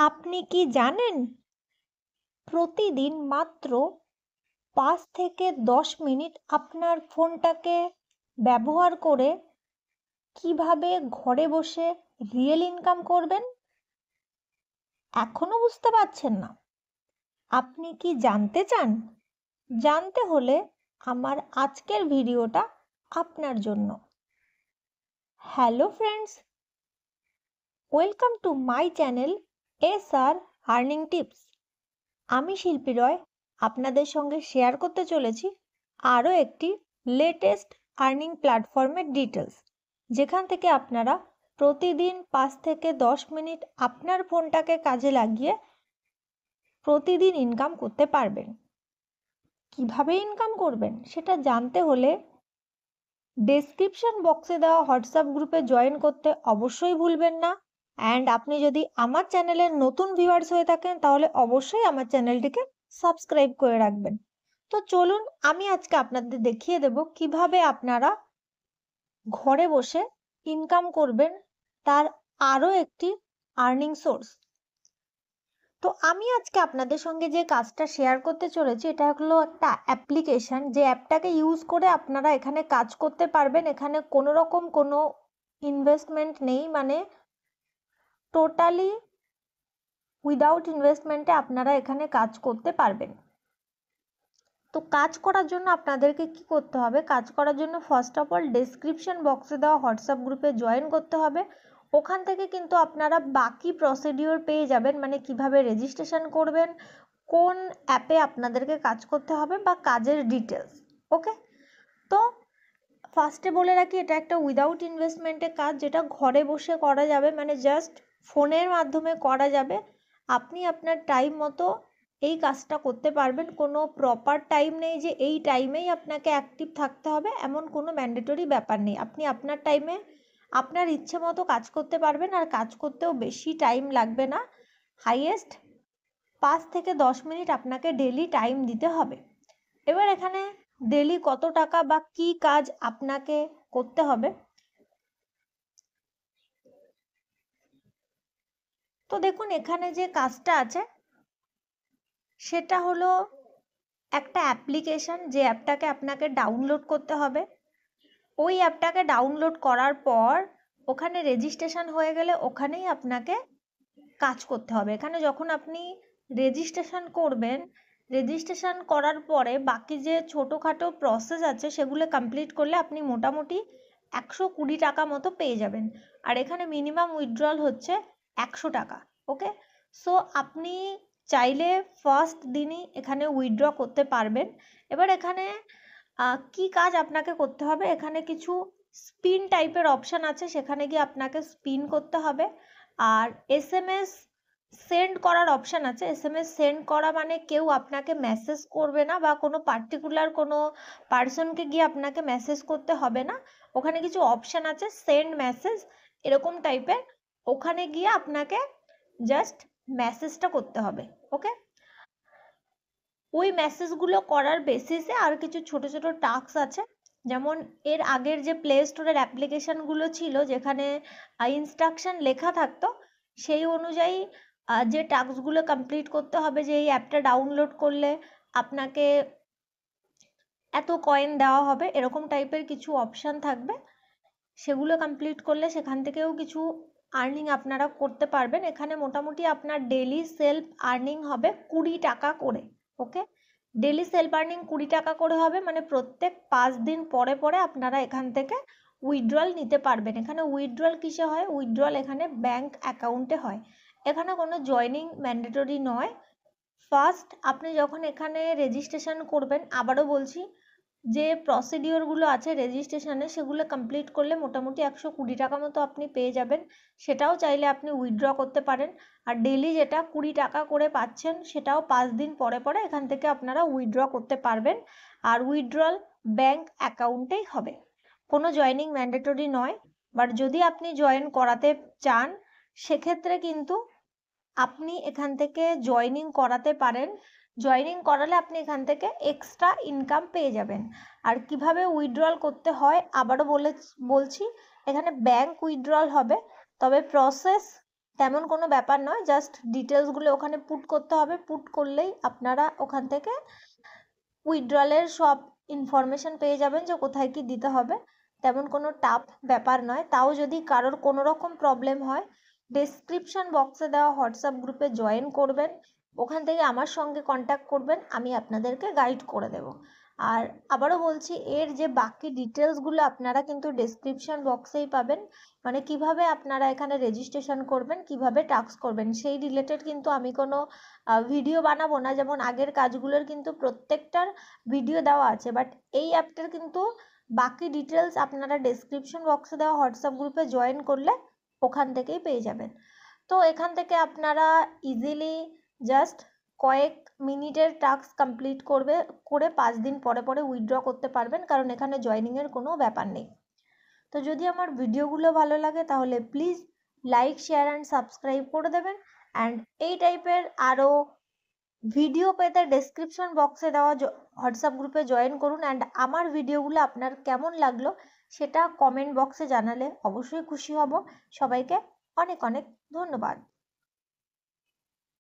আপনি কি জানেন প্রতিদিন মাত্র ৫ থেকে ১০ মিনিট আপনার ফোনটাকে ব্যবহার করে কিভাবে ঘরে বসে রিয়েল ইনকাম করবেন? এখনো বুঝতে পারছেন না? আপনি কি জানতে চান? জানতে হলে আমার আজকের ভিডিওটা আপনার জন্য। Hello friends, welcome to my channel SR earning tips. আমি শিল্পী রয় আপনাদের সঙ্গে শেয়ার করতে চলেছি আরও একটি লেটেস্ট আর্নিং প্ল্যাটফর্মের ডিটেলস, যেখান থেকে আপনারা প্রতিদিন ৫ থেকে ১০ মিনিট আপনার ফোনটাকে কাজে লাগিয়ে প্রতিদিন ইনকাম করতে পারবেন। কিভাবে ইনকাম করবেন সেটা জানতে হলে ডেসক্রিপশন বক্সে দেওয়া হোয়াটসঅ্যাপ গ্রুপে জয়েন করতে অবশ্যই ভুলবেন না। অ্যান্ড আপনি যদি আমার চ্যানেলের নতুন ভিউয়ার্স হয়ে থাকেন তাহলে অবশ্যই আমার চ্যানেলটিকে সাবস্ক্রাইব করে রাখবেন। তো চলুন, আমি আজকে আপনাদের দেখিয়ে দেব কিভাবে আপনারা ঘরে বসে ইনকাম করবেন, তার আরও একটি আর্নিং সোর্স। তো আমি আজকে আপনাদের সঙ্গে যে কাজটা শেয়ার করতে চলেছি এটা হলো একটা অ্যাপ্লিকেশান, যে অ্যাপটাকে ইউজ করে আপনারা এখানে কাজ করতে পারবেন। এখানে কোনো রকম কোনো ইনভেস্টমেন্ট নেই, মানে টোটালি উইদাউট ইনভেস্টমেন্টে আপনারা এখানে কাজ করতে পারবেন। তো কাজ করার জন্য আপনাদেরকে কি করতে হবে? কাজ করার জন্য ফার্স্ট অফ অল ডেসক্রিপশন বক্সে দেওয়া হোয়াটসঅ্যাপ গ্রুপে জয়েন করতে হবে। ওখান থেকে কিন্তু আপনারা বাকি প্রসিডিওর পেয়ে যাবেন, মানে কিভাবে রেজিস্ট্রেশন করবেন, কোন অ্যাপে আপনাদেরকে কাজ করতে হবে বা কাজের ডিটেলস। ওকে, তো ফার্স্টে বলে রাখি এটা একটা উইদাউট ইনভেস্টমেন্টে কাজ, যেটা ঘরে বসে করা যাবে, মানে জাস্ট ফোনের মাধ্যমে করা যাবে। আপনি আপনার টাইম মতো এই কাজটা করতে পারবেন। কোনো প্রপার টাইম নেই যে এই টাইমেই আপনাকে অ্যাক্টিভ থাকতে হবে, এমন কোনো ম্যান্ডেটরি ব্যাপার নেই। আপনি আপনার টাইমে আপনার ইচ্ছে মতো কাজ করতে পারবেন, আর কাজ করতেও বেশি টাইম লাগবে না। হাইয়েস্ট ৫ থেকে ১০ মিনিট আপনাকে ডেলি টাইম দিতে হবে। এবার এখানে ডেলি কত টাকা বা কি কাজ আপনাকে করতে হবে, তো দেখুন এখানে যে কাজটা আছে সেটা হলো একটা অ্যাপ্লিকেশান, যে অ্যাপটাকে আপনাকে ডাউনলোড করতে হবে। ওই অ্যাপটাকে ডাউনলোড করার পর ওখানে রেজিস্ট্রেশন হয়ে গেলে ওখানেই আপনাকে কাজ করতে হবে। এখানে যখন আপনি রেজিস্ট্রেশন করবেন, রেজিস্ট্রেশন করার পরে বাকি যে ছোটোখাটো প্রসেস আছে সেগুলো কমপ্লিট করলে আপনি মোটামুটি ১২০ টাকা মতো পেয়ে যাবেন। আর এখানে মিনিমাম উইথড্রল হচ্ছে ১০০ টাকা। ওকে, সো আপনি চাইলে ফার্স্ট দিনই এখানে উইথড্র করতে পারবেন। এবার এখানে কি কাজ আপনাকে করতে হবে, এখানে কিছু স্পিন টাইপের অপশান আছে, সেখানে গিয়ে আপনাকে স্পিন করতে হবে। আর SMS সেন্ড করার অপশান আছে। SMS সেন্ড করা মানে কেউ আপনাকে মেসেজ করবে না, বা কোনো পার্টিকুলার কোনো পার্সনকে গিয়ে আপনাকে মেসেজ করতে হবে না। ওখানে কিছু অপশান আছে, সেন্ড মেসেজ এরকম টাইপের, ওখানে গিয়ে আপনাকে জাস্ট মেসেজটা করতে হবে। ওকে, ওই মেসেজগুলো করার বেসিসে আর কিছু ছোট ছোট টাস্ক আছে, যেমন এর আগের যে প্লে স্টোরের অ্যাপ্লিকেশানগুলো ছিল যেখানে ইনস্ট্রাকশান লেখা থাকতো, সেই অনুযায়ী যে টাস্কগুলো কমপ্লিট করতে হবে, যে এই অ্যাপটা ডাউনলোড করলে আপনাকে এত কয়েন দেওয়া হবে, এরকম টাইপের কিছু অপশান থাকবে। সেগুলো কমপ্লিট করলে সেখান থেকেও কিছু আর্নিং আপনারা করতে পারবেন। এখানে মোটামুটি আপনার ডেলি সেলফ আর্নিং হবে ২০ টাকা করে। ওকে, ডেলি সেলফ আর্নিং ২০ টাকা করে হবে, মানে প্রত্যেক ৫ দিন পরে পরে আপনারা এখান থেকে উইথড্রল নিতে পারবেন। এখানে উইথড্রল কিসে হয়? উইথড্রল এখানে ব্যাঙ্ক অ্যাকাউন্টে হয়। এখানে কোনো জয়নিং ম্যান্ডেটরি নয়। ফার্স্ট আপনি যখন এখানে রেজিস্ট্রেশন করবেন, আবারও বলছি, যে প্রসিডিওরগুলো আছে রেজিস্ট্রেশনে সেগুলো কমপ্লিট করলে মোটামুটি ১২০ টাকা মতো আপনি পেয়ে যাবেন। সেটাও চাইলে আপনি উইথড্র করতে পারেন। আর ডেলি যেটা ২০ টাকা করে পাচ্ছেন সেটাও ৫ দিন পরে পরে এখান থেকে আপনারা উইথড্র করতে পারবেন। আর উইথড্রল ব্যাঙ্ক অ্যাকাউন্টেই হবে, কোনো জয়নিং ম্যান্ডেটরি নয়। বাট যদি আপনি জয়েন করাতে চান সেক্ষেত্রে কিন্তু আপনি এখান থেকে জয়েনিং করাতে পারেন। জয়েনিং করালে আপনি এখান থেকে এক্সট্রা ইনকাম পেয়ে যাবেন। আর কিভাবে উইথড্রল করতে হয় আবারও বলছি, এখানে ব্যাঙ্ক উইথড্রল হবে, তবে প্রসেস তেমন কোনো ব্যাপার নয়, জাস্ট ডিটেলসগুলো ওখানে পুট করতে হবে, পুট করলেই আপনারা ওখান থেকে উইথড্রলের সব ইনফরমেশন পেয়ে যাবেন যে কোথায় কি দিতে হবে। তেমন কোনো টাফ ব্যাপার নয়। তাও যদি কারোর কোনো রকম প্রবলেম হয়, ডেসক্রিপশন বক্সে দেওয়া হোয়াটসঅ্যাপ গ্রুপে জয়েন করবেন, ওখান থেকে আমার সঙ্গে কন্ট্যাক্ট করবেন, আমি আপনাদেরকে গাইড করে দেব। আর আবারও বলছি, এর যে বাকি ডিটেলসগুলো আপনারা কিন্তু ডেসক্রিপশন বক্সেই পাবেন, মানে কিভাবে আপনারা এখানে রেজিস্ট্রেশন করবেন, কিভাবে টাস্ক করবেন, সেই রিলেটেড কিন্তু আমি কোনো ভিডিও বানাবো না। যেমন আগের কাজগুলোর কিন্তু প্রত্যেকটার ভিডিও দেওয়া আছে, বাট এই অ্যাপটার কিন্তু বাকি ডিটেলস আপনারা ডেসক্রিপশন বক্সে দেওয়া হোয়াটসঅ্যাপ গ্রুপে জয়েন করলে ওখান থেকেই পেয়ে যাবেন। তো এখান থেকে আপনারা ইজিলি জাস্ট কয়েক মিনিটের টাস্ক কমপ্লিট করে 5 দিন পরে পরে উইথড্র করতে পারবেন, কারণ এখানে জয়েনিংয়ের কোনো ব্যাপার নেই। তো যদি আমার ভিডিওগুলো ভালো লাগে তাহলে please like, share and subscribe করে দেবেন। অ্যান্ড এই টাইপের আরও ভিডিও পেতে ডেসক্রিপশন বক্সে দেওয়া হোয়াটসঅ্যাপ গ্রুপে জয়েন করুন। অ্যান্ড আমার ভিডিওগুলো আপনার কেমন লাগলো সেটা কমেন্ট বক্সে জানালে অবশ্যই খুশি হব। সবাইকে অনেক অনেক ধন্যবাদ।